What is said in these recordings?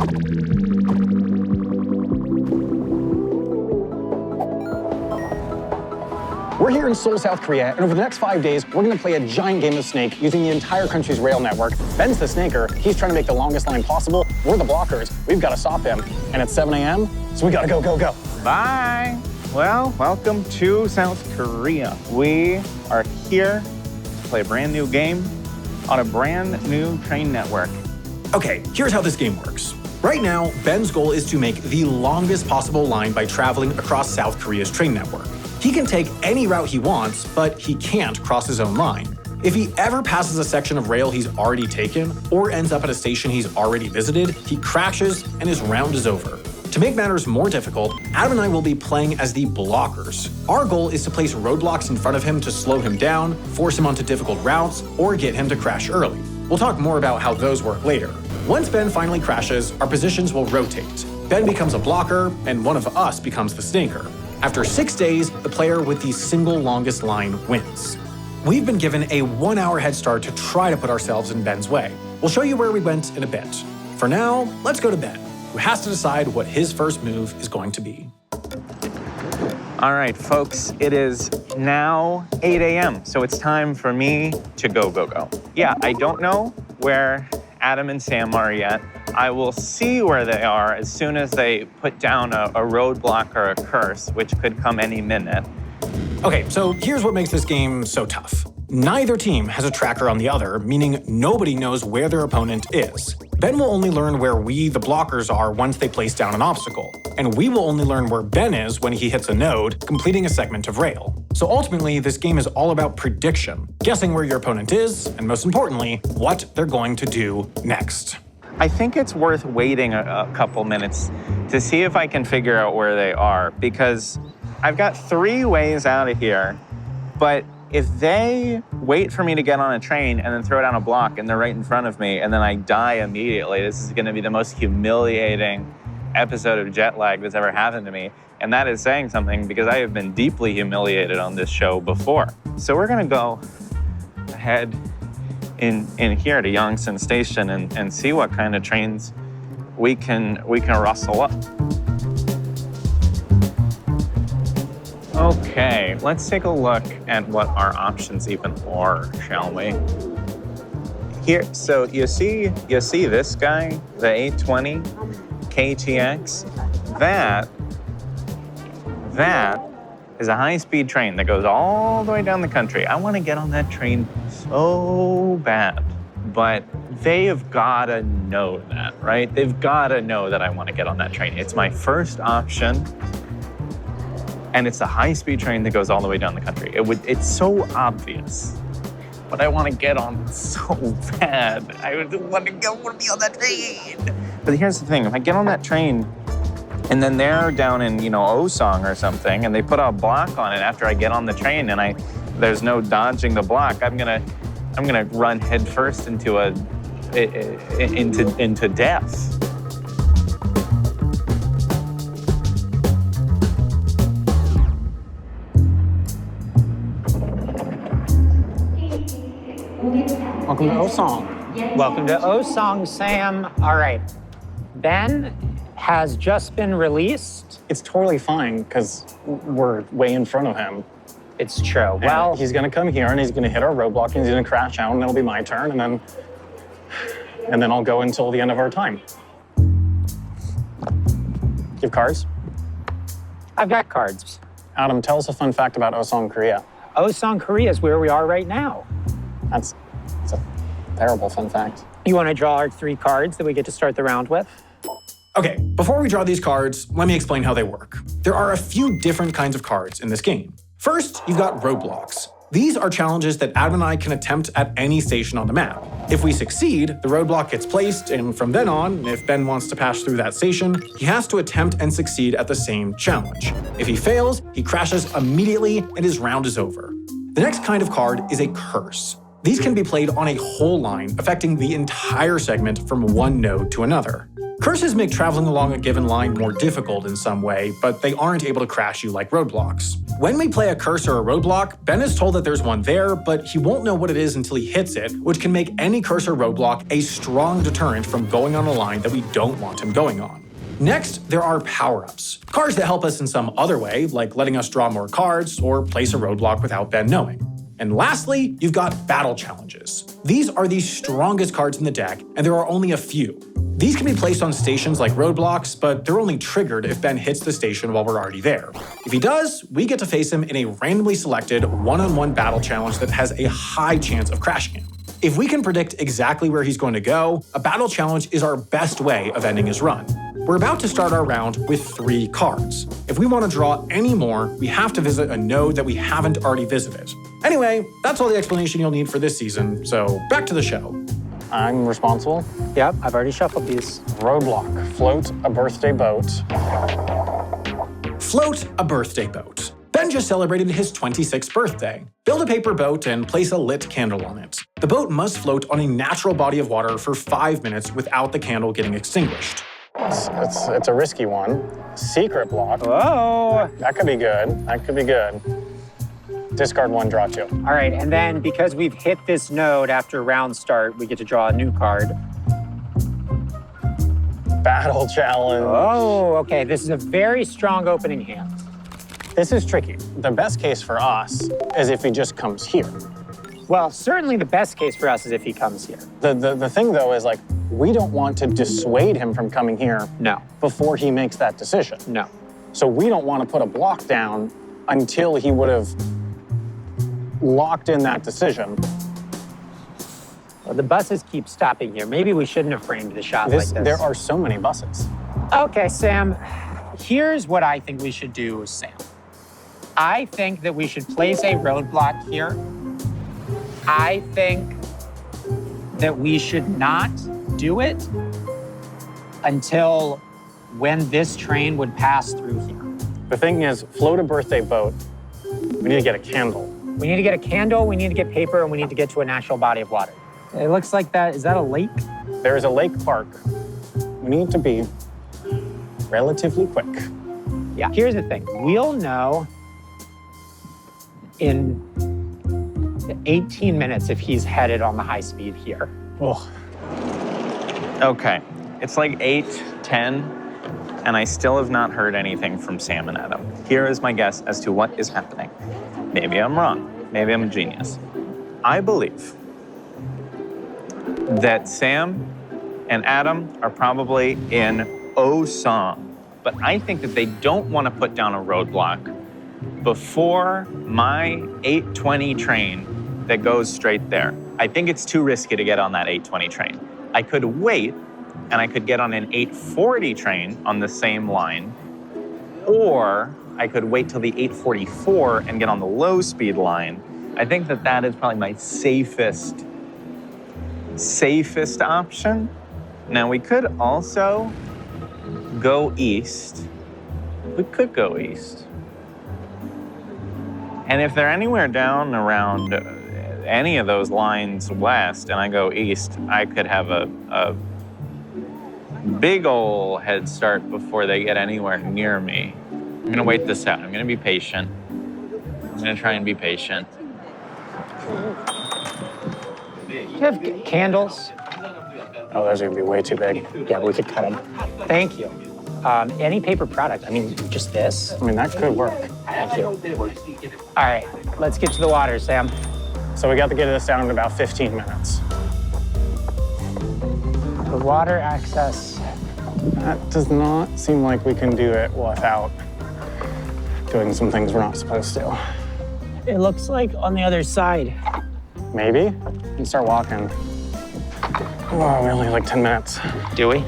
We're here in Seoul, South Korea, and over the next 5 days, we're gonna play a giant game of Snake using the entire country's rail network. Ben's the snaker, he's trying to make the longest line possible. We're the blockers, we've gotta stop him. And it's 7 a.m., so we gotta go, go, go. Bye. Well, welcome to South Korea. We are here to play a brand new game on a brand new train network. Okay, here's how this game works. Right now, Ben's goal is to make the longest possible line by traveling across South Korea's train network. He can take any route he wants, but he can't cross his own line. If he ever passes a section of rail he's already taken, or ends up at a station he's already visited, he crashes and his round is over. To make matters more difficult, Adam and I will be playing as the blockers. Our goal is to place roadblocks in front of him to slow him down, force him onto difficult routes, or get him to crash early. We'll talk more about how those work later. Once Ben finally crashes, our positions will rotate. Ben becomes a blocker, and one of us becomes the snaker. After 6 days, the player with the single longest line wins. We've been given a 1-hour head start to try to put ourselves in Ben's way. We'll show you where we went in a bit. For now, let's go to Ben, who has to decide what his first move is going to be. All right, folks, it is now 8 a.m., so it's time for me to go, go, go. Yeah, I don't know where Adam and Sam are yet. I will see where they are as soon as they put down a roadblock or a curse, which could come any minute. Okay, so here's what makes this game so tough. Neither team has a tracker on the other, meaning nobody knows where their opponent is. Ben will only learn where we, the blockers, are once they place down an obstacle, and we will only learn where Ben is when he hits a node, completing a segment of rail. So ultimately, this game is all about prediction, guessing where your opponent is, and most importantly, what they're going to do next. I think it's worth waiting a couple minutes to see if I can figure out where they are, because I've got 3 ways out of here, but if they wait for me to get on a train and then throw down a block and they're right in front of me and then I die immediately, this is gonna be the most humiliating episode of jet lag that's ever happened to me. And that is saying something because I have been deeply humiliated on this show before. So we're gonna go ahead in here to Yongsan Station and see what kind of trains we can rustle up. Okay, let's take a look at what our options even are, shall we? Here, so you see this guy, the 820 KTX? That is a high-speed train that goes all the way down the country. I want to get on that train so bad, but they have got to know that, right? They've got to know that I want to get on that train. It's my first option. And it's a high-speed train that goes all the way down the country. It's so obvious, but I want to get on so bad. I want to be on that train. But here's the thing: if I get on that train, and then they're down in Osong or something, and they put a block on it after I get on the train, and there's no dodging the block, I'm gonna run headfirst into death. Welcome to Osong. Welcome to Osong, Sam. All right. Ben has just been released. It's totally fine, because we're way in front of him. It's true. And well, he's gonna come here and he's gonna hit our roadblock and he's gonna crash out and it'll be my turn and then I'll go until the end of our time. You have cards? I've got cards. Adam, tell us a fun fact about Osong, Korea. Osong, Korea is where we are right now. It's a terrible fun fact. You want to draw our 3 cards that we get to start the round with? Okay, before we draw these cards, let me explain how they work. There are a few different kinds of cards in this game. First, you've got roadblocks. These are challenges that Adam and I can attempt at any station on the map. If we succeed, the roadblock gets placed, and from then on, if Ben wants to pass through that station, he has to attempt and succeed at the same challenge. If he fails, he crashes immediately and his round is over. The next kind of card is a curse. These can be played on a whole line, affecting the entire segment from one node to another. Curses make traveling along a given line more difficult in some way, but they aren't able to crash you like roadblocks. When we play a curse or a roadblock, Ben is told that there's one there, but he won't know what it is until he hits it, which can make any curse or roadblock a strong deterrent from going on a line that we don't want him going on. Next, there are power-ups. Cards that help us in some other way, like letting us draw more cards or place a roadblock without Ben knowing. And lastly, you've got battle challenges. These are the strongest cards in the deck, and there are only a few. These can be placed on stations like roadblocks, but they're only triggered if Ben hits the station while we're already there. If he does, we get to face him in a randomly selected one-on-one battle challenge that has a high chance of crashing him. If we can predict exactly where he's going to go, a battle challenge is our best way of ending his run. We're about to start our round with 3 cards. If we want to draw any more, we have to visit a node that we haven't already visited. Anyway, that's all the explanation you'll need for this season, so back to the show. I'm responsible. Yep, I've already shuffled these. Roadblock. Float a birthday boat. Float a birthday boat. Ben just celebrated his 26th birthday. Build a paper boat and place a lit candle on it. The boat must float on a natural body of water for 5 minutes without the candle getting extinguished. It's a risky one. Secret block. Whoa! That could be good. That could be good. Discard 1, draw 2. All right, and then because we've hit this node after round start, we get to draw a new card. Battle challenge. Oh, okay, this is a very strong opening hand. This is tricky. The best case for us is if he just comes here. Well, certainly the best case for us is if he comes here. The thing, though, is like, we don't want to dissuade him from coming here No, before he makes that decision. no. So we don't want to put a block down until he would have locked in that decision. Well, the buses keep stopping here. Maybe we shouldn't have framed the shot like this. There are so many buses. Okay, Sam, here's what I think we should do, Sam. I think that we should place a roadblock here. I think that we should not do it until when this train would pass through here. The thing is, float a birthday boat. We need to get a candle. We need to get a candle, we need to get paper, and we need to get to a natural body of water. It looks like that, is that a lake? There is a lake park. We need to be relatively quick. Yeah, here's the thing. We'll know in 18 minutes if he's headed on the high speed here. Oh, Okay, it's like 8:10, and I still have not heard anything from Sam and Adam. Here is my guess as to what is happening. Maybe I'm wrong. Maybe I'm a genius. I believe that Sam and Adam are probably in Osong, but I think that they don't want to put down a roadblock before my 8:20 train that goes straight there. I think it's too risky to get on that 8:20 train. I could wait, and I could get on an 8:40 train on the same line, or I could wait till the 8:44 and get on the low-speed line. I think that that is probably my safest option. Now, we could also go east. We could go east. And if they're anywhere down around any of those lines west and I go east, I could have a big ol' head start before they get anywhere near me. I'm gonna wait this out. I'm gonna be patient. I'm gonna try and be patient. Do you have candles? oh, those are gonna be way too big. Yeah, we could cut them. Thank you. Any paper product? I mean, just this? I mean, that could work. Thank you. All right, let's get to the water, Sam. So we got to get this down in about 15 minutes. The water access. That does not seem like we can do it without doing some things we're not supposed to. It looks like on the other side. Maybe? We can start walking. Oh, we only have like 10 minutes. Do we?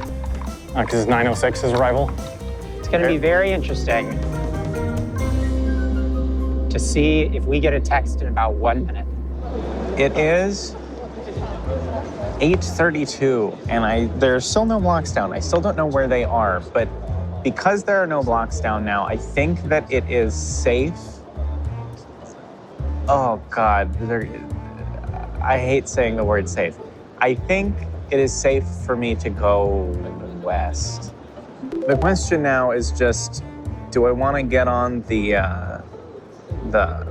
Because it's 9:06 his arrival. It's gonna be very interesting to see if we get a text in about 1 minute. It is 8:32, and there's still no blocks down. I still don't know where they are, but because there are no blocks down now, I think that it is safe. Oh God, I hate saying the word safe. I think it is safe for me to go west. The question now is just, do I want to get on the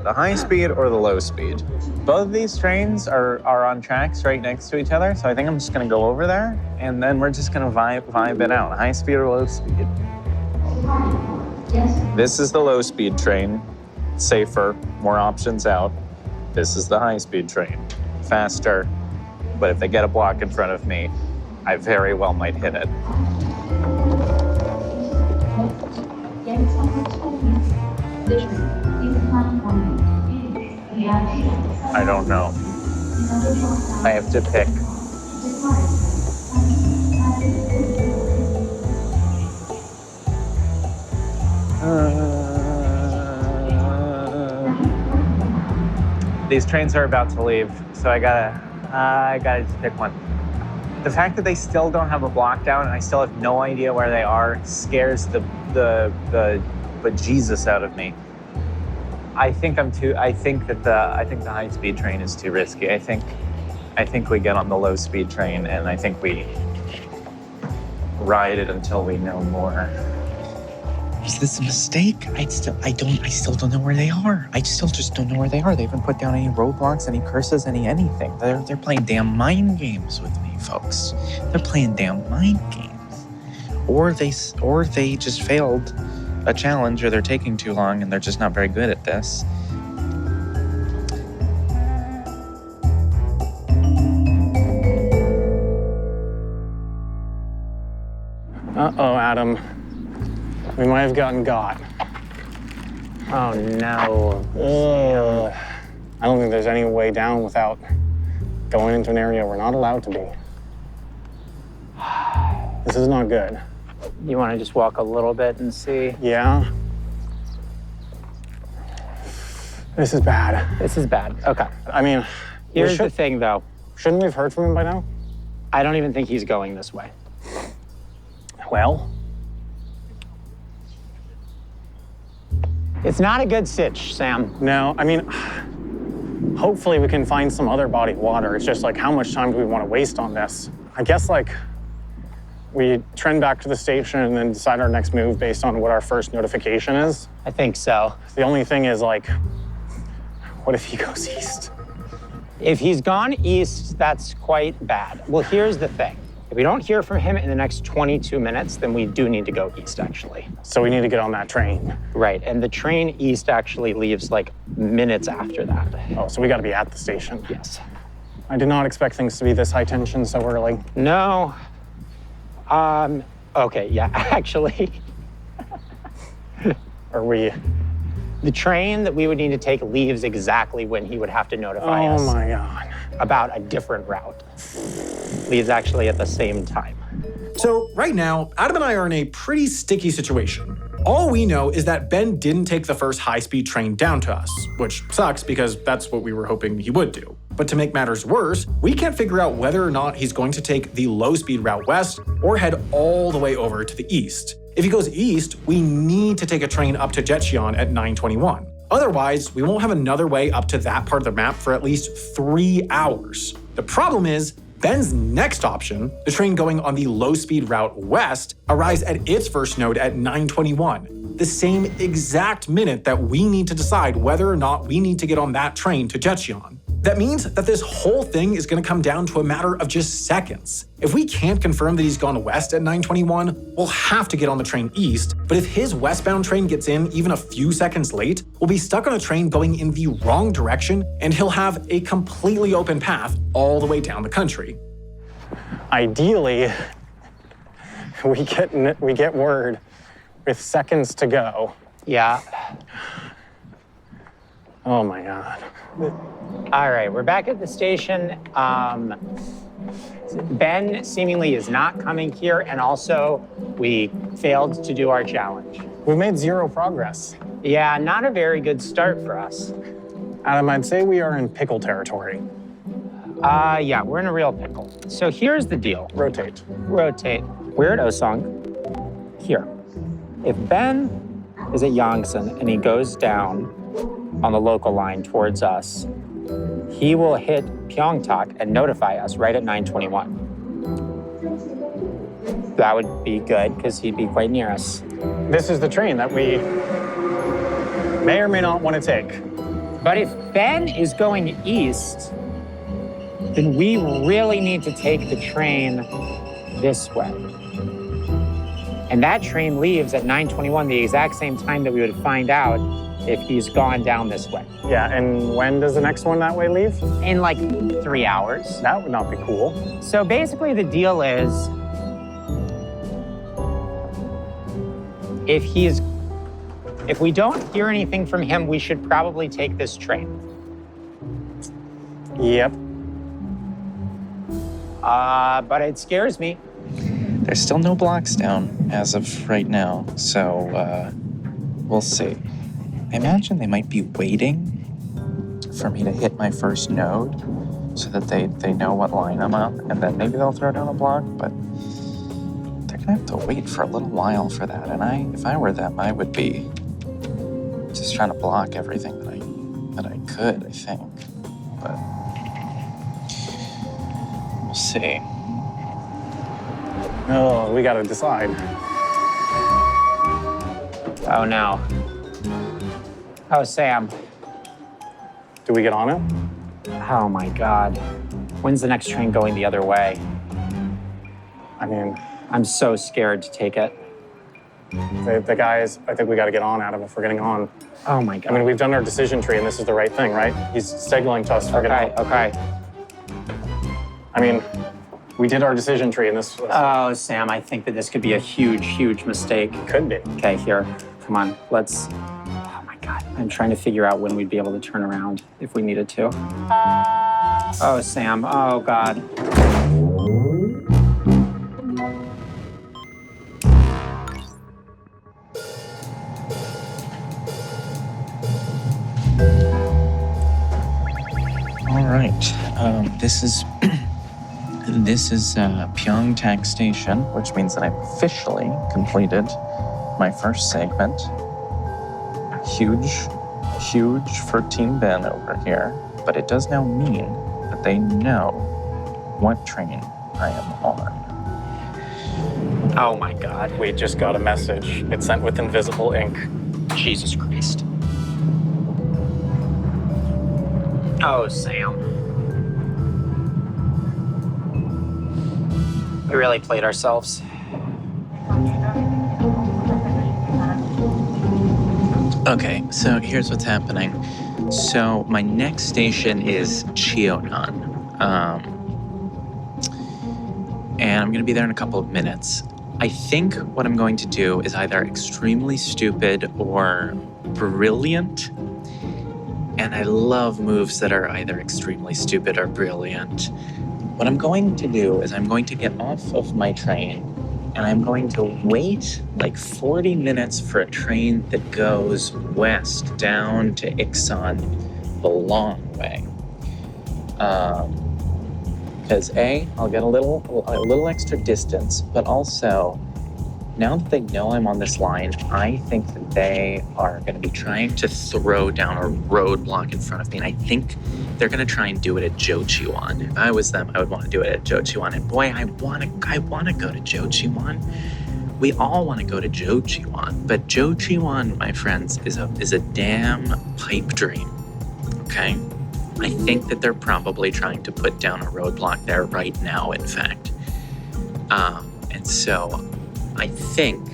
high speed or the low speed? Both of these trains are on tracks right next to each other, so I think I'm just gonna go over there, and then we're just gonna vibe it out. High speed or low speed? This is the low speed train, safer, more options out. This is the high speed train, faster, but if they get a block in front of me, I very well might hit it. I don't know. I have to pick. These trains are about to leave, so I gotta just pick one. The fact that they still don't have a block down and I still have no idea where they are scares the bejesus out of me. I think the high speed train is too risky. I think we get on the low speed train and I think we ride it until we know more. Is this a mistake? I still don't know where they are. I still just don't know where they are. They haven't put down any roadblocks, any curses, anything. They're playing damn mind games with me, folks. They're playing damn mind games. Or they just failed a challenge, or they're taking too long and they're just not very good at this. Uh-oh, Adam. We might have gotten got. Oh, no. Ugh. I don't think there's any way down without going into an area we're not allowed to be. This is not good. You want to just walk a little bit and see? Yeah? This is bad. This is bad. Okay. I mean, Here's the thing, though. Shouldn't we have heard from him by now? I don't even think he's going this way. Well? It's not a good sitch, Sam. No, I mean, hopefully we can find some other body of water. It's just like, how much time do we want to waste on this? I guess like we trend back to the station and then decide our next move based on what our first notification is. I think so. The only thing is like, what if he goes east? If he's gone east, that's quite bad. Well, here's the thing. If we don't hear from him in the next 22 minutes, then we do need to go east, actually. So we need to get on that train. Right, and the train east actually leaves like minutes after that. Oh, so we got to be at the station. Yes. I did not expect things to be this high tension so early. No. Okay, yeah, actually. Are we? The train that we would need to take leaves exactly when he would have to notify us Oh my God. about a different route. Leaves actually at the same time. So right now, Adam and I are in a pretty sticky situation. All we know is that Ben didn't take the first high-speed train down to us, which sucks because that's what we were hoping he would do. But to make matters worse, we can't figure out whether or not he's going to take the low-speed route west or head all the way over to the east. If he goes east, we need to take a train up to Jetchion at 9:21. Otherwise, we won't have another way up to that part of the map for at least 3 hours. The problem is, Ben's next option, the train going on the low-speed route west, arrives at its first node at 9:21, the same exact minute that we need to decide whether or not we need to get on that train to Jetchion. That means that this whole thing is going to come down to a matter of just seconds. If we can't confirm that he's gone west at 9:21, we'll have to get on the train east, but if his westbound train gets in even a few seconds late, we'll be stuck on a train going in the wrong direction and he'll have a completely open path all the way down the country. Ideally, we get word with seconds to go. Yeah. Oh my God. All right, we're back at the station. Ben seemingly is not coming here, and also we failed to do our challenge. We've made 0 progress. Yeah, not a very good start for us. Adam, I'd say we are in pickle territory. Yeah, we're in a real pickle. So here's the deal. Rotate. Rotate. We're at Osong. Here. If Ben is at Yongsan and he goes down on the local line towards us, he will hit Pyeongtaek and notify us right at 9:21. That would be good, because he'd be quite near us. This is the train that we may or may not want to take. But if Ben is going east, then we really need to take the train this way. And that train leaves at 9:21, the exact same time that we would find out if he's gone down this way. Yeah, and when does the next one that way leave? In like 3 hours. That would not be cool. So basically the deal is, if we don't hear anything from him, we should probably take this train. Yep. But it scares me. There's still no blocks down as of right now, so we'll see. I imagine they might be waiting for me to hit my first node so that they know what line I'm on, and then maybe they'll throw down a block, but they're gonna have to wait for a little while for that. And if I were them, I would be just trying to block everything that I could, I think. But we'll see. Oh, we gotta decide. Oh no. Oh, Sam. Do we get on it? Oh my God. When's the next train going the other way? I mean, I'm so scared to take it. the guys, I think we gotta get on, Adam, if we're getting on. Oh my God. I mean, we've done our decision tree, and this is the right thing, right? He's signaling to us for getting on. Okay. I mean, we did our decision tree, and this Oh, Sam, I think that this could be a huge, huge mistake. could be. Okay, here, come on, let's, oh my God. I'm trying to figure out when we'd be able to turn around if we needed to. Oh, Sam, oh God. All right, this is Pyeongtaek Station, which means that I've officially completed my first segment. Huge for Team Ben over here, but it does now mean that they know what train I am on. Oh my God. We just got a message. It's sent with invisible ink. Jesus Christ. Oh, Sam. We really played ourselves. Okay, so here's what's happening. So my next station is Cheonan, and I'm gonna be there in a couple of minutes. I think what I'm going to do is either extremely stupid or brilliant. And I love moves that are either extremely stupid or brilliant. What I'm going to do is I'm going to get off of my train and I'm going to wait like 40 minutes for a train that goes west down to Iksan the long way. Because I'll get a little extra distance, but also now that they know I'm on this line, I think that they are going to be trying to throw down a roadblock in front of me. And I think they're going to try and do it at Jochiwan. If I was them, I would want to do it at Jochiwan. And boy, I want to go to Jochiwan. We all want to go to Jochiwan. But Jochiwan, my friends, is a damn pipe dream. Okay? I think that they're probably trying to put down a roadblock there right now, in fact. And so I think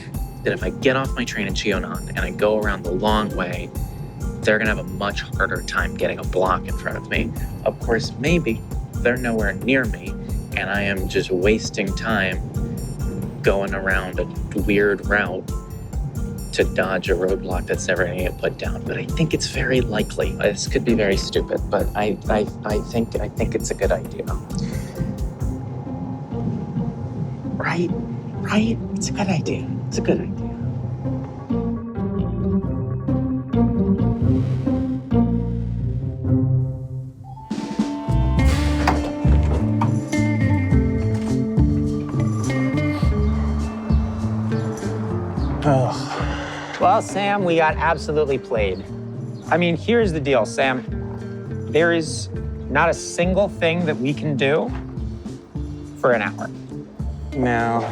that if I get off my train in Cheonan and I go around the long way, they're gonna have a much harder time getting a block in front of me. Of course, maybe they're nowhere near me and I am just wasting time going around a weird route to dodge a roadblock that's never gonna get put down. But I think it's very likely. This could be very stupid, but I think it's a good idea. Right? It's a good idea. It's a good idea. Well, Sam, we got absolutely played. I mean, here's the deal, Sam. There is not a single thing that we can do for an hour. No,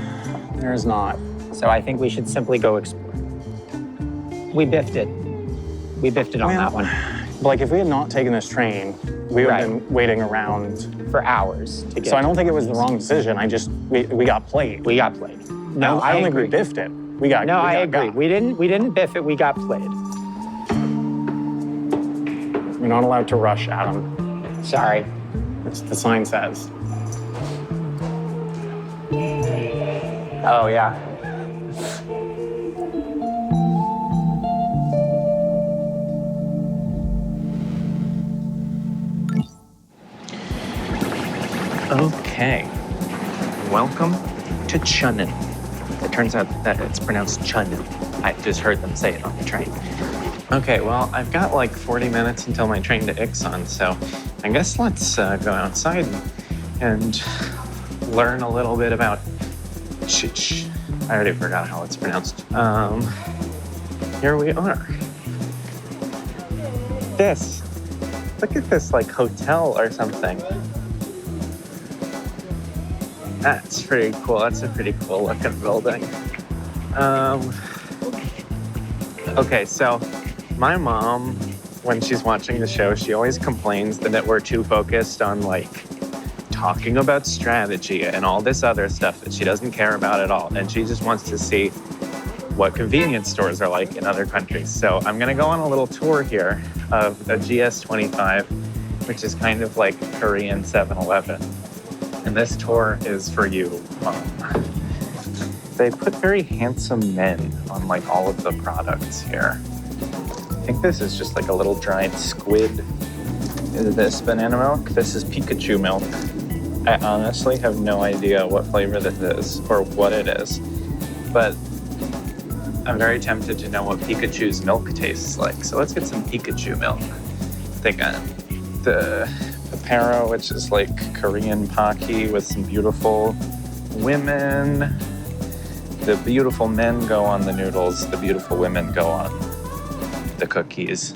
There is not. So I think we should simply go explore. We biffed it. We biffed it on that one. Like, if we had not taken this train, we would have Right. been waiting around. For hours to get. So I don't think it was the wrong decision. We got played. We got played. No, I don't think agree. we biffed it. We got. No, we I got agree. got. We didn't biff it. We got played. We're not allowed to rush, Adam. Sorry. That's what the sign says. Oh yeah. Okay. Welcome to Chunnin. It turns out that it's pronounced Chunnin. I just heard them say it on the train. Okay, well, I've got like 40 minutes until my train to Ixon, so I guess let's go outside and learn a little bit about I already forgot how it's pronounced. Here we are. Look at this, like, hotel or something. That's pretty cool. That's a pretty cool looking building. Okay, so my mom, when she's watching the show, she always complains that we're too focused on, like, talking about strategy and all this other stuff that she doesn't care about at all. And she just wants to see what convenience stores are like in other countries. So I'm gonna go on a little tour here of a GS25, which is kind of like Korean 7-Eleven. And this tour is for you, Mom. They put very handsome men on like all of the products here. I think this is just like a little dried squid. Is this banana milk? This is Pikachu milk. I honestly have no idea what flavor this is or what it is, but I'm very tempted to know what Pikachu's milk tastes like. So let's get some Pikachu milk. They got the Pereira, which is like Korean Pocky with some beautiful women. The beautiful men go on the noodles. The beautiful women go on the cookies.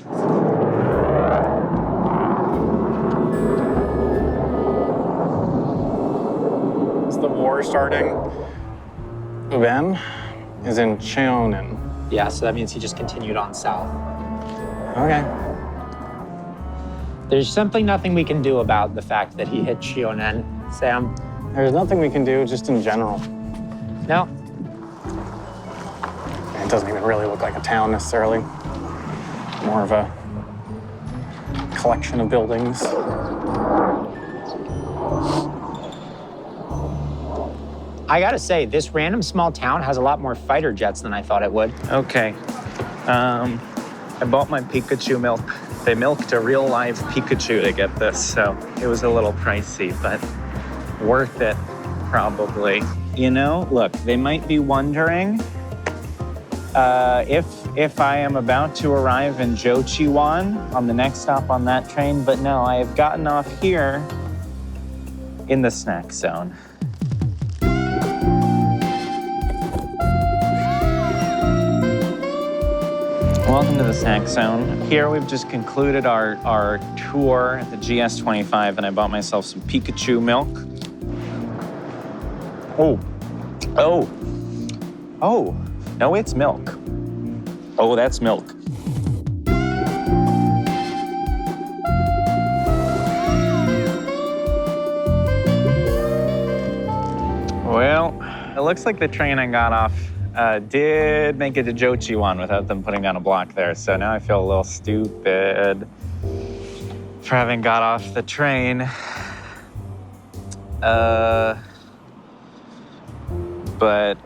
Is the war starting? Ben is in Cheonan. Yeah, so that means he just continued on south. Okay. There's simply nothing we can do about the fact that he hit Shionen, Sam. There's nothing we can do just in general. No. It doesn't even really look like a town necessarily. More of a collection of buildings. I gotta say, this random small town has a lot more fighter jets than I thought it would. Okay. I bought my Pikachu milk. They milked a real live Pikachu to get this, so it was a little pricey, but worth it, probably. You know, look, they might be wondering if I am about to arrive in Jochiwan on the next stop on that train, but no, I have gotten off here in the snack zone. Welcome to the snack zone. Here we've just concluded our tour at the GS25, and I bought myself some Pikachu milk. Oh, no, it's milk. Oh, that's milk. Well, it looks like the train I got off did make it to Jochiwan without them putting down a block there. So now I feel a little stupid for having got off the train. But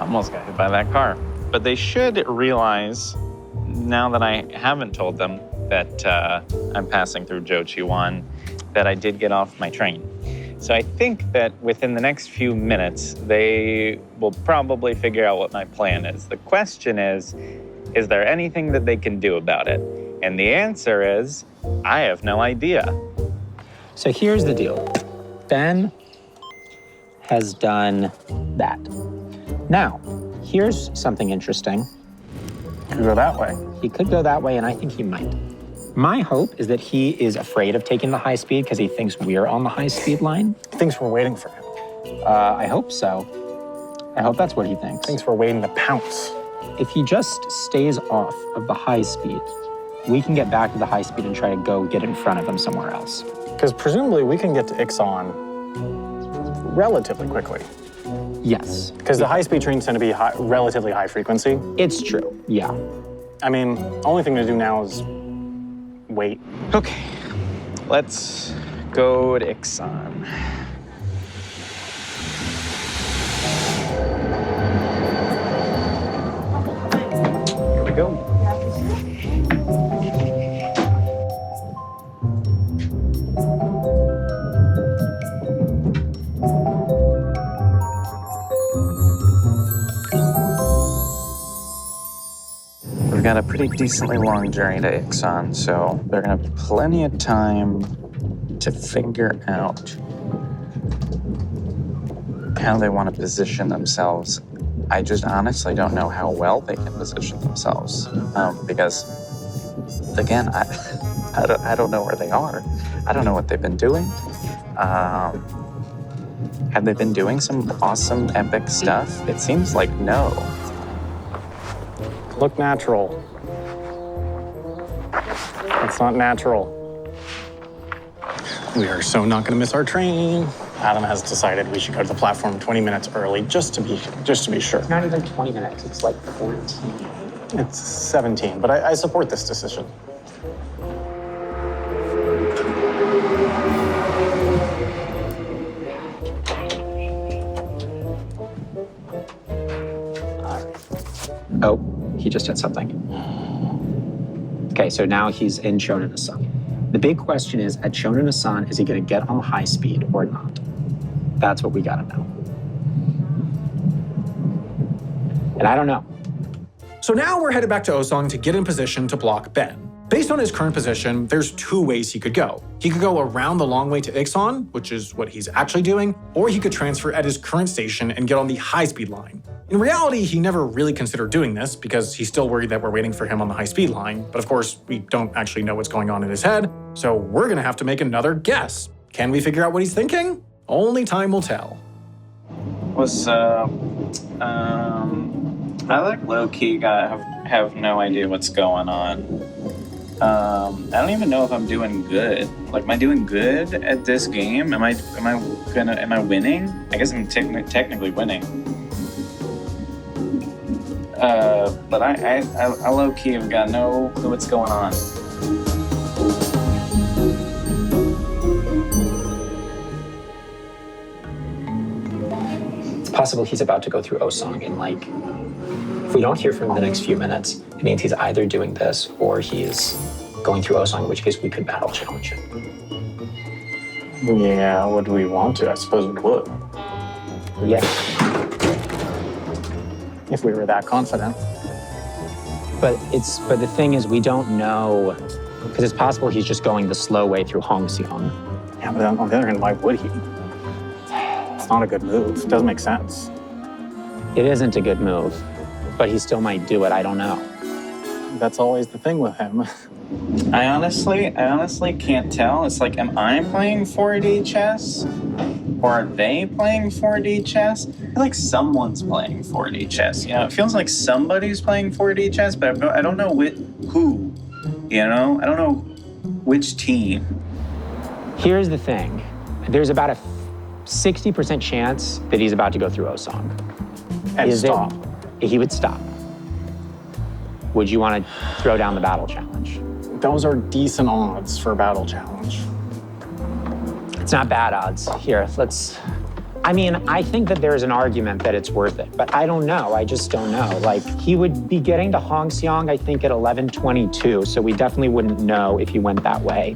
almost got hit by that car. But they should realize, now that I haven't told them that I'm passing through Jochiwan, that I did get off my train. So I think that within the next few minutes, they will probably figure out what my plan is. The question is there anything that they can do about it? And the answer is, I have no idea. So here's the deal. Ben has done that. Now, here's something interesting. Could go that way. He could go that way, and I think he might. My hope is that he is afraid of taking the high speed because he thinks we're on the high speed line. He thinks we're waiting for him. I hope so. I hope that's what he thinks. Thanks for waiting to pounce. If he just stays off of the high speed, we can get back to the high speed and try to go get in front of him somewhere else. Because presumably we can get to Ixon relatively quickly. Yes. Because the high-speed trains tend to be relatively high frequency. It's true, yeah. I mean, only thing to do now is wait. Okay, let's go to Ixon. Here we go. We've got a pretty decently long journey to Ixon, so they're gonna have plenty of time to figure out how they want to position themselves. I just honestly don't know how well they can position themselves because, again, I don't know where they are. I don't know what they've been doing. Have they been doing some awesome, epic stuff? It seems like no. Look natural. It's not natural. We are so not gonna miss our train. Adam has decided we should go to the platform 20 minutes early just to be sure. It's not even 20 minutes, it's like 14. It's 17, but I support this decision. Oh, he just hit something. Okay, so now he's in Shonen-Asan. The big question is, at Shonen-Asan, is he gonna get on high speed or not? That's what we gotta know. And I don't know. So now we're headed back to Osong to get in position to block Ben. Based on his current position, there's two ways he could go. He could go around the long way to Ixon, which is what he's actually doing, or he could transfer at his current station and get on the high-speed line. In reality, he never really considered doing this because he's still worried that we're waiting for him on the high-speed line, but of course, we don't actually know what's going on in his head, so we're gonna have to make another guess. Can we figure out what he's thinking? Only time will tell. What's up? I like low-key have no idea what's going on. I don't even know if I'm doing good. Like, am I doing good at this game? Am I winning? I guess I'm technically winning. But I low-key have got no clue what's going on. It's possible he's about to go through Osong and like, if we don't hear from him in the next few minutes, it means he's either doing this or he's going through Osong, in which case we could battle challenge him. Yeah, would we want to? I suppose we would. Yeah. If we were that confident. But the thing is, we don't know, because it's possible he's just going the slow way through Hongxiang. Yeah, but on the other hand, why would he? It's not a good move. It doesn't make sense. It isn't a good move, but he still might do it. I don't know. That's always the thing with him. I honestly can't tell. It's like, am I playing 4D chess? Or are they playing 4D chess? I feel like someone's playing 4D chess. You know, it feels like somebody's playing 4D chess, but I don't know who. You know, I don't know which team. Here's the thing. There's about a 60% chance that he's about to go through Osong. And stop. He would stop. Would you want to throw down the battle challenge? Those are decent odds for a battle challenge. It's not bad odds. Here, I mean, I think that there's an argument that it's worth it, but I don't know. I just don't know. Like, he would be getting to Hongxiang, I think, at 11:22, so we definitely wouldn't know if he went that way.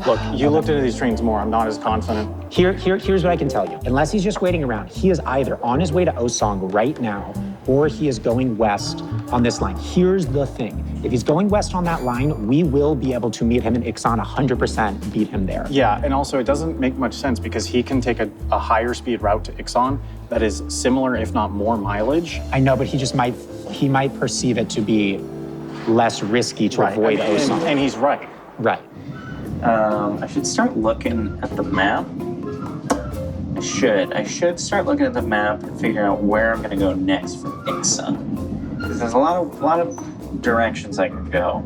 Look, you looked into these trains more. I'm not as confident. Here's what I can tell you. Unless he's just waiting around, he is either on his way to Osong right now, or he is going west on this line. Here's the thing. If he's going west on that line, we will be able to meet him in Ixon 100%, beat him there. Yeah, and also it doesn't make much sense because he can take a higher speed route to Ixon that is similar, if not more mileage. I know, but he might perceive it to be less risky to avoid Osong. And he's right. Right. I should start looking at the map. I I should start looking at the map and figure out where I'm gonna go next for Ixon. Because there's a lot of directions I can go.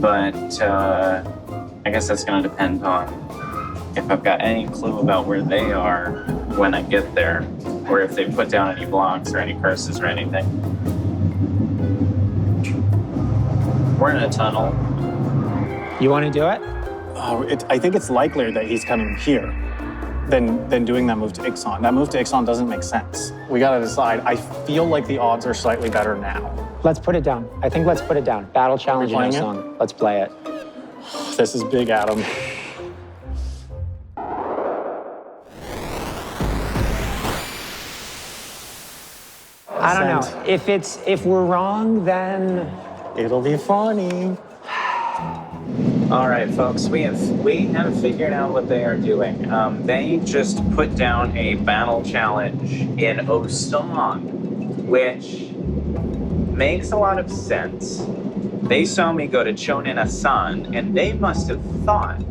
But I guess that's gonna depend on if I've got any clue about where they are when I get there, or if they put down any blocks or any curses or anything. We're in a tunnel. You want to do it? Oh, I think it's likelier that he's coming here than doing that move to Ixon. That move to Ixon doesn't make sense. We gotta decide. I feel like the odds are slightly better now. Let's put it down. I think let's put it down. Battle challenge playing and it? song. Let's play it. This is big, Adam. I don't Send. know. If we're wrong, then It'll be funny. All right, folks, we have figured out what they are doing. They just put down a battle challenge in Osong, which makes a lot of sense. They saw me go to Chonin Asan, and they must have thought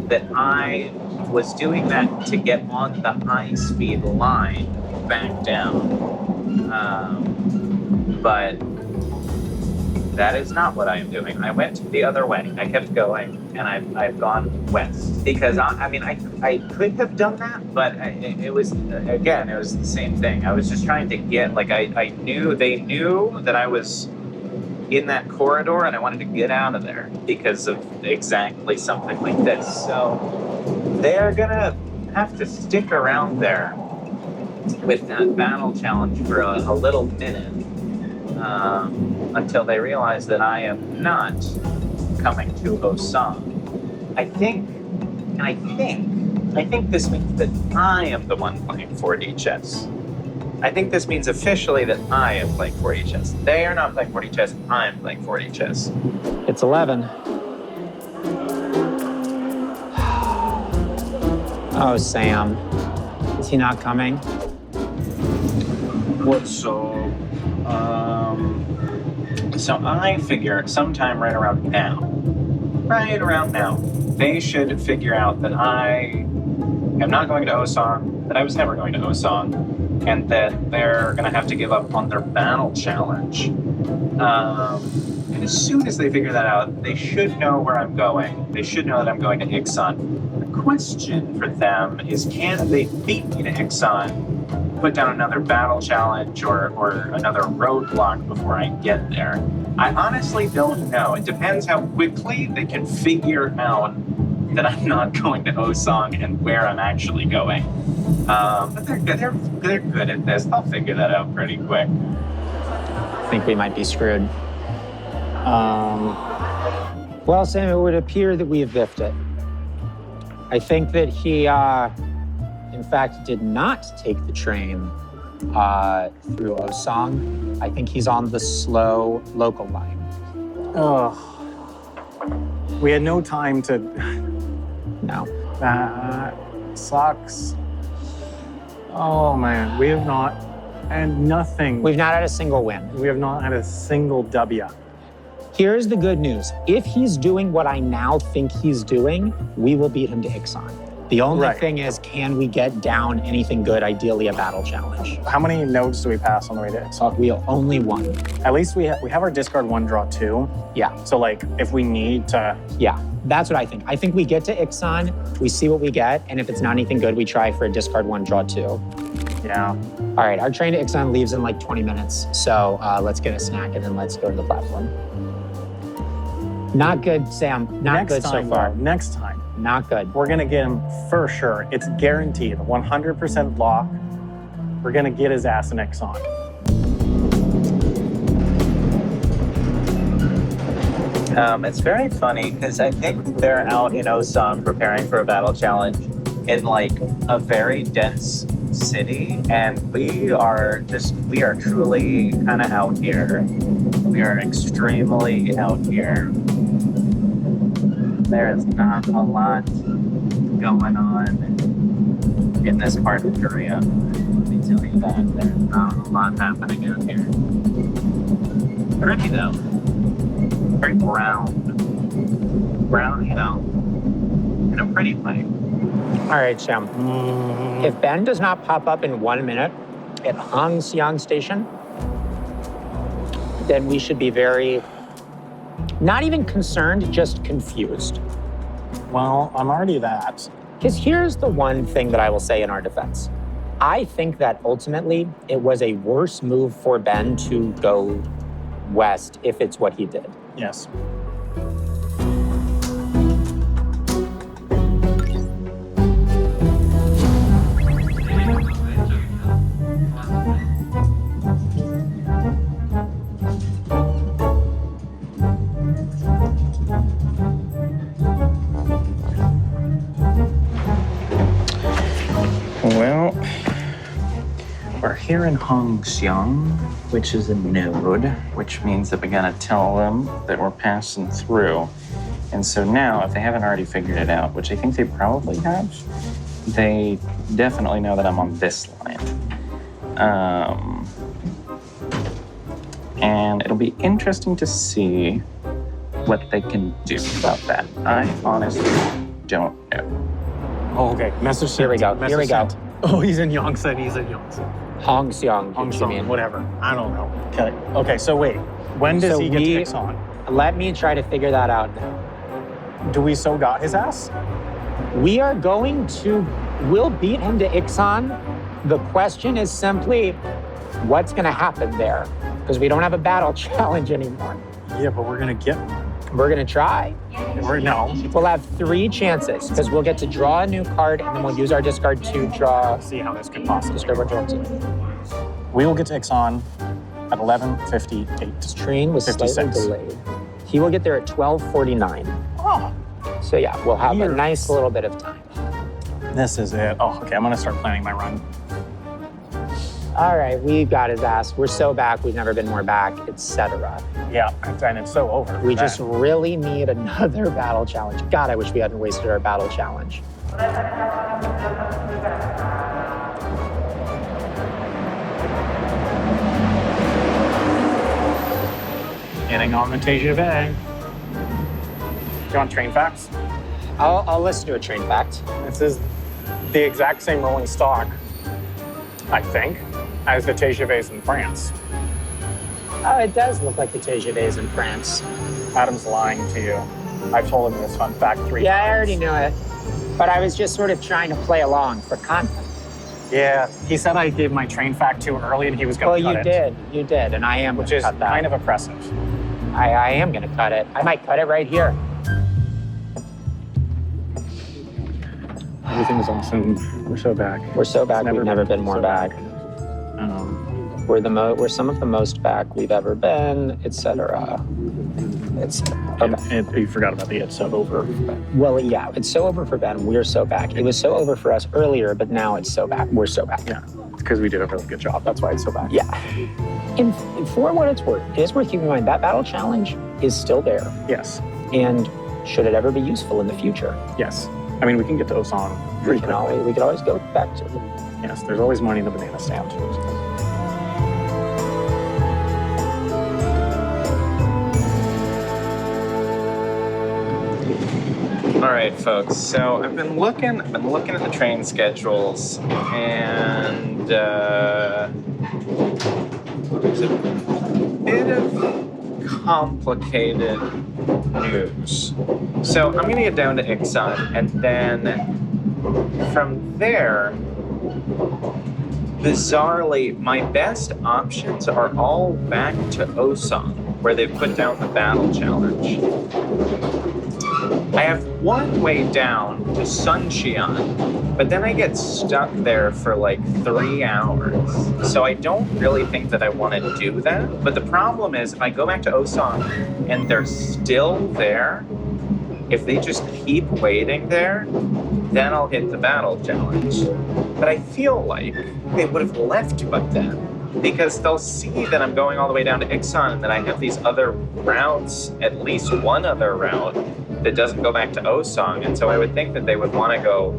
that I was doing that to get on the high-speed line back down. But that is not what I am doing. I went the other way. I kept going, and I've gone west. Because, I could have done that, but it was the same thing. I was just trying to get, they knew that I was in that corridor, and I wanted to get out of there because of exactly something like this. So they're gonna have to stick around there with that battle challenge for a little minute. Until they realize that I am not coming to Osang. I think this means that I am the one playing 4D chess. I think this means officially that I am playing 4D chess. They are not playing 4D chess, I am playing 4D chess. it's 11. Oh, Sam. Is he not coming? What's so? So I figure sometime right around now, they should figure out that I am not going to Osang, that I was never going to Osang, and that they're going to have to give up on their battle challenge. And as soon as they figure that out, they should know where I'm going. They should know that I'm going to Ixon. The question for them is, can they beat me to Ixon, put down another battle challenge or another roadblock before I get there? I honestly don't know. It depends how quickly they can figure out that I'm not going to Osang and where I'm actually going. But they're good at this. They'll figure that out pretty quick. I think we might be screwed. Well, Sam, it would appear that we have biffed it. I think that he, in fact, did not take the train through Osang. I think he's on the slow local line. Oh, we had no time to. No. That sucks. Oh man, we have not had nothing. We've not had a single win. We have not had a single W. Here's the good news. If he's doing what I now think he's doing, we will beat him to Ixon. The only thing is, can we get down anything good, ideally a battle challenge? How many nodes do we pass on the way to Ixon? We only one. At least we have our discard 1, draw 2. Yeah. So if we need to. Yeah, that's what I think. I think we get to Ixon, we see what we get, and if it's not anything good, we try for a discard 1, draw 2. Yeah. All right, our train to Ixon leaves in 20 minutes. So let's get a snack and then let's go to the platform. Not good, Sam. Not good so far. Next time. Not good. We're going to get him for sure. It's guaranteed. 100% lock. We're going to get his ass an Ixon. It's very funny because I think they're out in Osang preparing for a battle challenge in a very dense city, and we are truly kind of out here. We are extremely out here. There is not a lot going on in this part of Korea. Let me tell you that. There's not a lot happening out here. Pretty though. Very brown. Brown, in a pretty way. All right, Sam. If Ben does not pop up in 1 minute at Hongxiang Station, then we should be very, not even concerned, just confused. Well, I'm already that. Because here's the one thing that I will say in our defense. I think that ultimately it was a worse move for Ben to go west if it's what he did. Yes. Well, we're here in Hongxiang, which is a node, which means that we gotta tell them that we're passing through. And so now, if they haven't already figured it out, which I think they probably have, they definitely know that I'm on this line. And it'll be interesting to see what they can do about that. I honestly don't know. Oh, okay. Message sent. Here we go. Message Here we go. sent. Oh, he's in Yongsan. He's in Yongsan. Hongxiang, I'm you sorry. mean. Whatever. I don't know. Okay. Okay. So wait. When does So he get to we- Ixon? Let me try to figure that out now. Do we so got his ass? We are going to, we'll beat him to Ixon. The question is simply, what's going to happen there? Because we don't have a battle challenge anymore. Yeah, but we're gonna get one. We're going to try. No. We'll have 3 chances because we'll get to draw a new card and then we'll use our discard to draw. See how this could possibly. Discard one, draw two. We will get to Ixon at 11:58. This train was slightly 56. delayed. He will get there at 12:49. Oh, So yeah, we'll have a Years. nice little bit of time. this is it. Oh, okay. I'm gonna start planning my run. All right, we got his ass. We're so back. We've never been more back, etc. Yeah, and it's so over. We just really need another battle challenge. God, I wish we hadn't wasted our battle challenge. Getting on the TGV. You want train facts? I'll listen to a train fact. This is the exact same rolling stock, I think, as the TGVs in France. Oh, it does look like the TGVs in France. Adam's lying to you. I've told him this fun fact 3 times. Yeah, I already knew it. But I was just sort of trying to play along for content. Yeah, he said I gave my train fact too early and he was Well, going to cut it. you did, and I am Which going is to cut that. kind of oppressive. I am going to cut it. I might cut it right here. Everything is awesome. We're so back. We're so back. We've never been more so back. We're some of the most back we've ever been, etc. Okay. You forgot about the it's so over. Well, yeah, it's so over for Ben. We're so back. It was so over for us earlier, but now it's so back. We're so back. Yeah, because we did a really good job. That's why it's so bad. Yeah. And for what it's worth, it is worth keeping in mind that battle challenge is still there. Yes. And should it ever be useful in the future, Yes. I mean, we can get to Osan we pretty can quickly. always go back to it. Yes, there's always money in the banana stand. All right, folks. So I've been looking at the train schedules, and there's a bit of complicated news. So I'm gonna get down to Ixon, and then from there, bizarrely, my best options are all back to Osan, where they've put down the battle challenge. I have one way down to Suncheon, but then I get stuck there for like 3 hours. So I don't really think that I want to do that. But the problem is, if I go back to Osan and they're still there, if they just keep waiting there, then I'll hit the battle challenge. But I feel like they would have left by then, because they'll see that I'm going all the way down to Ixon and that I have these other routes, at least one other route, that doesn't go back to Osong. And so I would think that they would want to go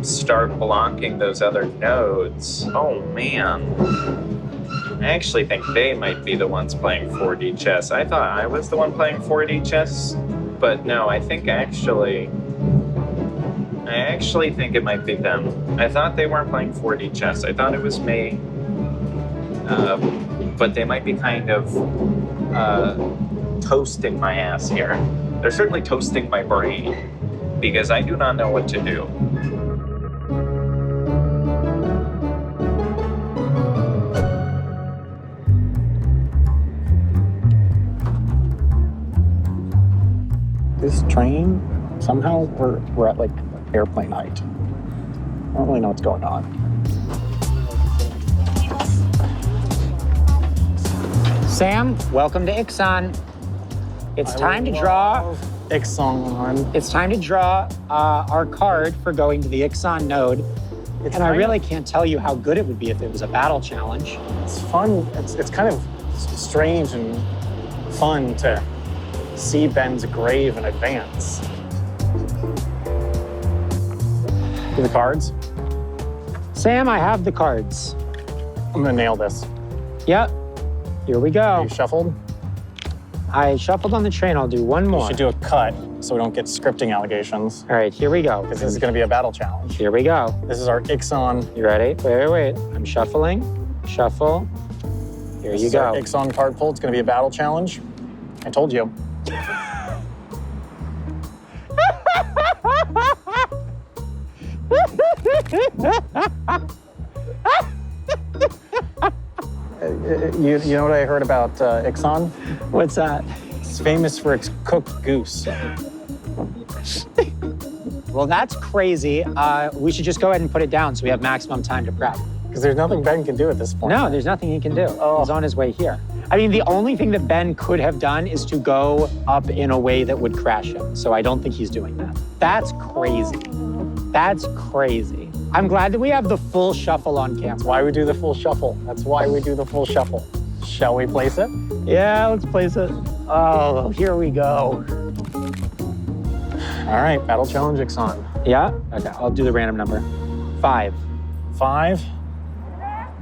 start blocking those other nodes. Oh man. I actually think they might be the ones playing 4D chess. I thought I was the one playing 4D chess, but no, I think actually I actually think it might be them. I thought they weren't playing 4D chess. I thought it was me. But they might be kind of toasting my ass here. They're certainly toasting my brain because I do not know what to do. This train, somehow we're at like airplane height. I don't really know what's going on. Sam, welcome to Ixon. It's time to draw. Ixon. It's time to draw our card for going to the Ixon node. And I really can't tell you how good it would be if it was a battle challenge. It's fun. It's kind of strange and fun to see Ben's grave in advance. Do the cards? Sam, I have the cards. I'm gonna nail this. Yep. Here we go. You shuffled? I shuffled on the train. I'll do one more. We should do a cut so we don't get scripting allegations. All right, here we go. Because this is gonna be a battle challenge. Here we go. This is our Ixon. You ready? Wait. I'm shuffling. Shuffle. Here you go. Ixon card pull. It's gonna be a battle challenge. I told you. You know what I heard about Ixon? What's that? It's famous for its cooked goose. Well, that's crazy. We should just go ahead and put it down so we have maximum time to prep. Because there's nothing Ben can do at this point. No, there's nothing he can do. Oh. He's on his way here. I mean, the only thing that Ben could have done is to go up in a way that would crash him. So I don't think he's doing that. That's crazy. That's crazy. I'm glad that we have the full shuffle on camera. That's why we do the full shuffle. That's why we do the full shuffle. Shall we place it? Yeah, let's place it. Oh, here we go. All right, battle challenge Ixon. Yeah? Okay, I'll do the random number. 5. 5.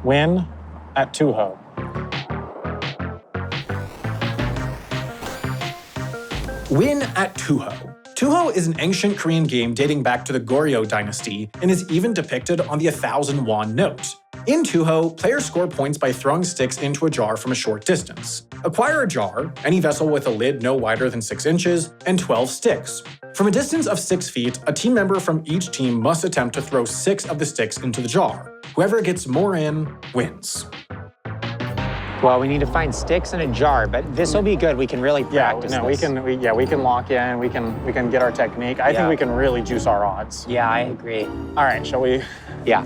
Win at Tuho. Win at Tuho. Tuho is an ancient Korean game dating back to the Goryeo dynasty and is even depicted on the 1,000 won note. In Tuho, players score points by throwing sticks into a jar from a short distance. Acquire a jar, any vessel with a lid no wider than 6 inches, and 12 sticks. From a distance of 6 feet, a team member from each team must attempt to throw 6 of the sticks into the jar. Whoever gets more in, wins. Well, we need to find sticks in a jar, but this will be good. We can really practice we this. we can lock in. We can get our technique. I think we can really juice our odds. Yeah, I agree. All right, shall we? Yeah.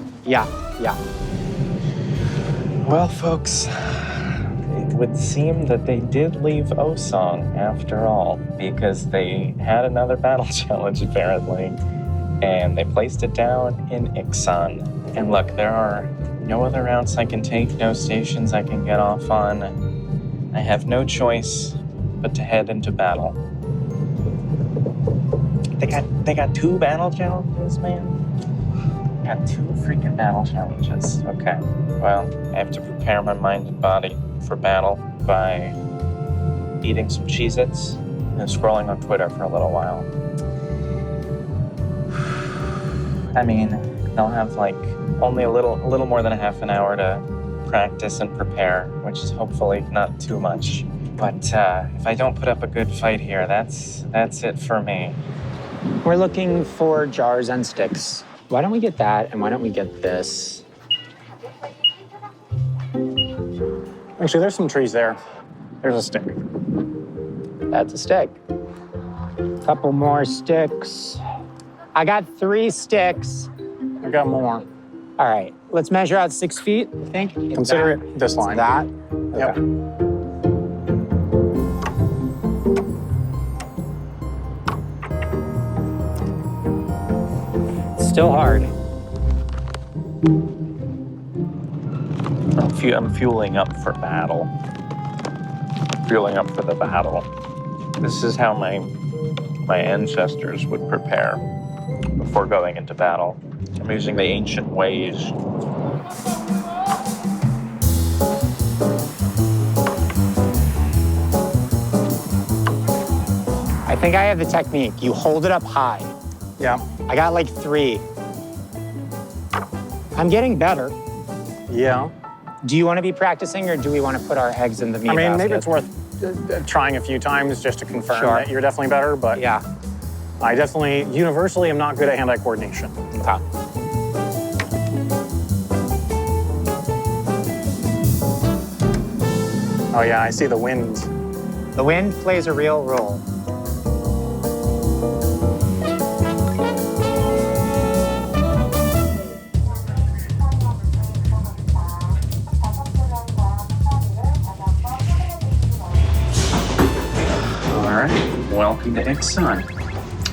Well, folks, it would seem that they did leave Osong after all, because they had another battle challenge apparently, and they placed it down in Ixon. And look, there are no other routes I can take, no stations I can get off on. I have no choice but to head into battle. They got 2 battle challenges, man? Got 2 freaking battle challenges. Okay, well, I have to prepare my mind and body for battle by eating some Cheez-Its and scrolling on Twitter for a little while. I mean, they'll have like only a little more than a half an hour to practice and prepare, which is hopefully not too much. But if I don't put up a good fight here, that's it for me. We're looking for jars and sticks. Why don't we get that, and why don't we get this? Actually, there's some trees there. There's a stick. That's a stick. Couple more sticks. I got 3 sticks. I got more. All right, let's measure out 6 feet, I think. Consider it this line. That? Yep. Okay. Still hard. I'm fueling up for battle. Fueling up for the battle. This is how my ancestors would prepare before going into battle. I'm using the ancient ways. I think I have the technique. You hold it up high. Yeah. I got like 3. I'm getting better. Yeah. Do you want to be practicing, or do we want to put our eggs in the meat I mean, maybe basket? it's worth trying a few times just to confirm Sure. that you're definitely better, but Yeah. I definitely, universally, am not good at hand-eye coordination. Okay. Oh yeah, I see the wind. The wind plays a real role. All right, welcome to Exxon.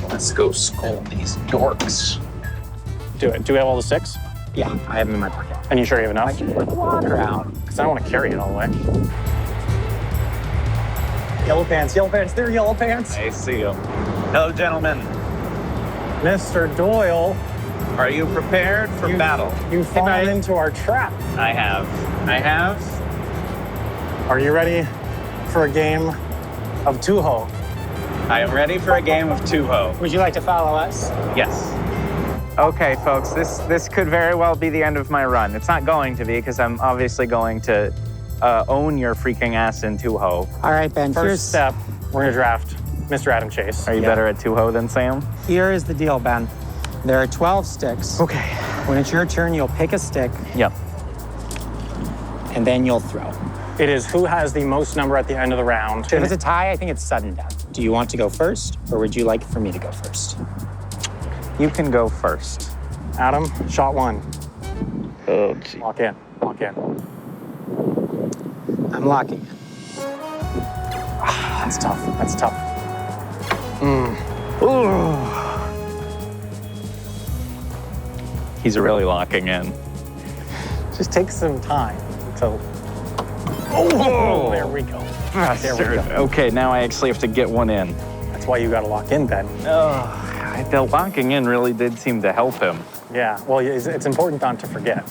Let's go scold these dorks. Do it. Do we have all the 6? Yeah, I have them in my pocket. And you sure you have enough? I can put the water out. Because I don't want to carry it all the way. Yellow pants, they're yellow pants. I see you. Hello, gentlemen. Mr. Doyle, Are you prepared for battle? you've fallen into our trap. I have. Are you ready for a game of Tuho? I am ready for a game of Tuho. Would you like to follow us? Yes. Okay, folks, this could very well be the end of my run. It's not going to be, because I'm obviously going to own your freaking ass in Tuho. All right, Ben, First step, we're gonna draft Mr. Adam Chase. Are you better at Tuho than Sam? here is the deal, Ben. There are 12 sticks. Okay. When it's your turn, you'll pick a stick, Yep. and then you'll throw. It is who has the most number at the end of the round. If it's a tie, I think it's sudden death. Do you want to go first, or would you like for me to go first? You can go first. Adam, shot 1. Oh, gee. Lock in. I'm locking in. That's tough. He's really locking in. Just take some time to. Oh, there we go. There we go. Okay, now I actually have to get one in. That's why you gotta lock in, Ben. The locking in really did seem to help him. Yeah, well, it's important not to forget.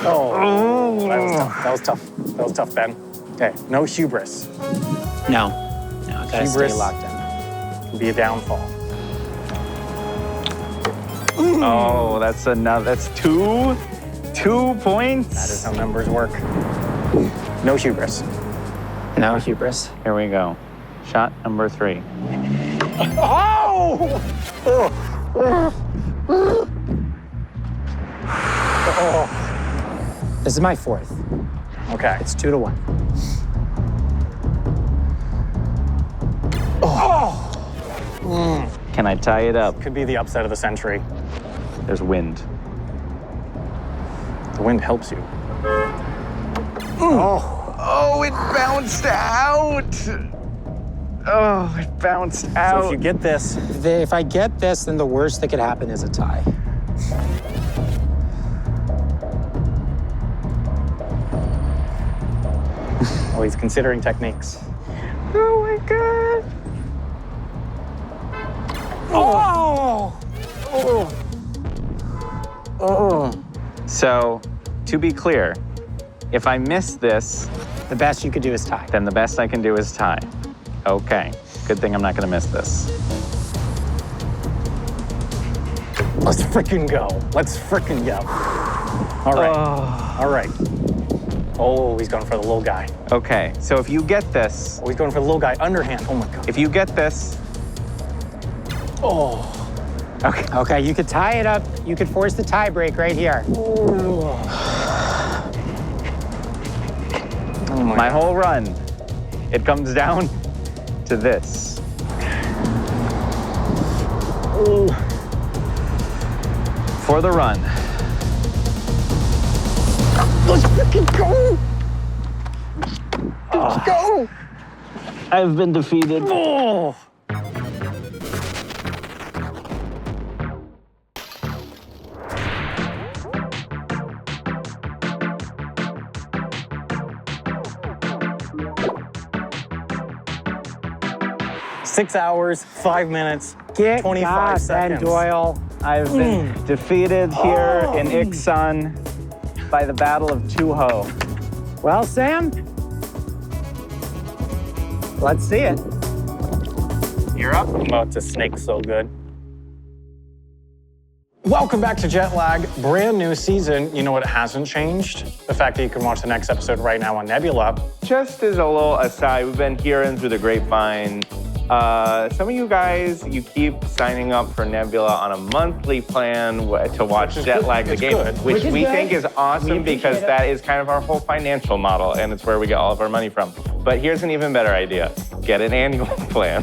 Oh, that was tough, Ben. Okay, no hubris. No, gotta stay Hubris. locked in. Can be a downfall. Oh, that's 2 points. That is how numbers work. No hubris. No hubris. Here we go. Shot number 3. Oh! This is my 4th. Okay. It's 2-1. Can I tie it up? Could be the upset of the century. There's wind. The wind helps you. Oh, it bounced out. Oh, it bounced So out. if you get this, If I get this, then the worst that could happen is a tie. oh, he's considering techniques. Oh my God. So, to be clear, if I miss this, The best you could do is tie. then the best I can do is tie. Okay. Good thing I'm not gonna miss this. Let's frickin' go. All right. All right. Oh, he's going for the little guy. Okay, so if you get this, Oh, he's going for the little guy. Underhand. Oh my God. if you get this, Oh. okay. Okay, you could tie it up. You could force the tie break right here. Oh my My whole run, it comes down to this. For the run. Let's freaking go! Let's go! I've been defeated. Oh! 6 hours, 5 minutes, Get 25 God, seconds. Ben Doyle. I've been defeated here in Ixon by the Battle of Tuho. Well, Sam, let's see it. You're up. Oh, it's a snake so good. Welcome back to Jet Lag, brand new season. You know what hasn't changed? The fact that you can watch the next episode right now on Nebula. Just as a little aside, we've been hearing through the grapevine, some of you guys, you keep signing up for Nebula on a monthly plan to watch Jet Lag the game, which we think is awesome because that is kind of our whole financial model and it's where we get all of our money from. But here's an even better idea. Get an annual plan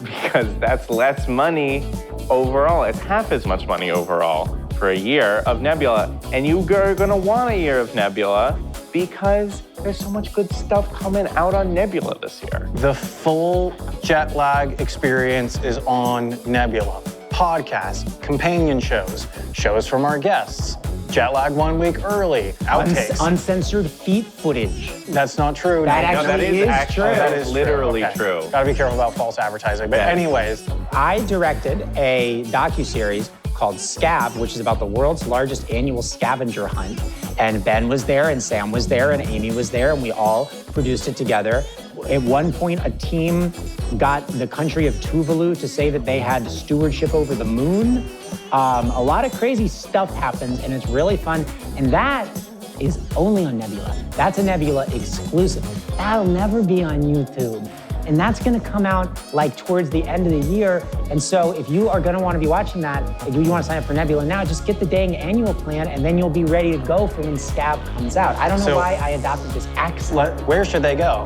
because that's less money overall. It's half as much money overall for a year of Nebula. And you are gonna want a year of Nebula because there's so much good stuff coming out on Nebula this year. The full Jet Lag experience is on Nebula. Podcasts, companion shows, shows from our guests, Jet Lag 1 week early, outtakes. Uncensored feet footage. That's not true. That actually is true. That is literally true. Gotta be careful about false advertising. But anyways. I directed a docuseries called Scab, which is about the world's largest annual scavenger hunt. And Ben was there, and Sam was there, and Amy was there, and we all produced it together. At one point, a team got the country of Tuvalu to say that they had stewardship over the moon. A lot of crazy stuff happens, and it's really fun. And that is only on Nebula. That's a Nebula exclusive. That'll never be on YouTube. And that's gonna come out like towards the end of the year. And so if you are gonna wanna be watching that, if you wanna sign up for Nebula now, just get the dang annual plan and then you'll be ready to go for when Scab comes out. I don't know why I adopted this accent. Where should they go?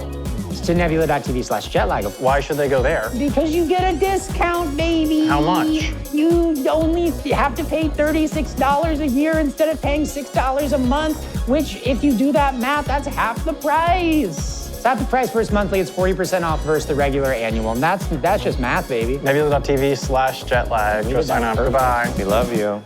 It's to nebula.tv/jetlag. Why should they go there? Because you get a discount, baby. How much? You only have to pay $36 a year instead of paying $6 a month, which if you do that math, that's half the price. It's half the price versus monthly. It's 40% off versus the regular annual. And that's just math, baby. Nebula.tv/jetlag. Go sign up. Goodbye. We love you.